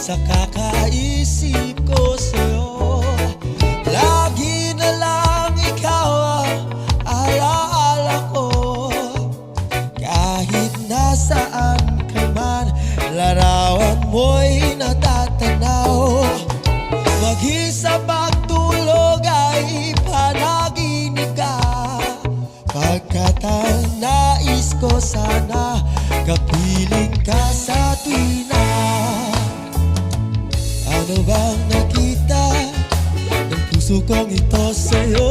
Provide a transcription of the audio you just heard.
sa kakaisip ko sa'yo. Lagi na lang ikaw ang alaala ko. Kahit nasaan ka man, larawan mo'y natatanaw. Mag-isa pagtulog ay panaginip ka. Pagkat ang nais ko sana, kapiling ka sa tuwina. Ano bang nakita ng puso kong ito sa'yo?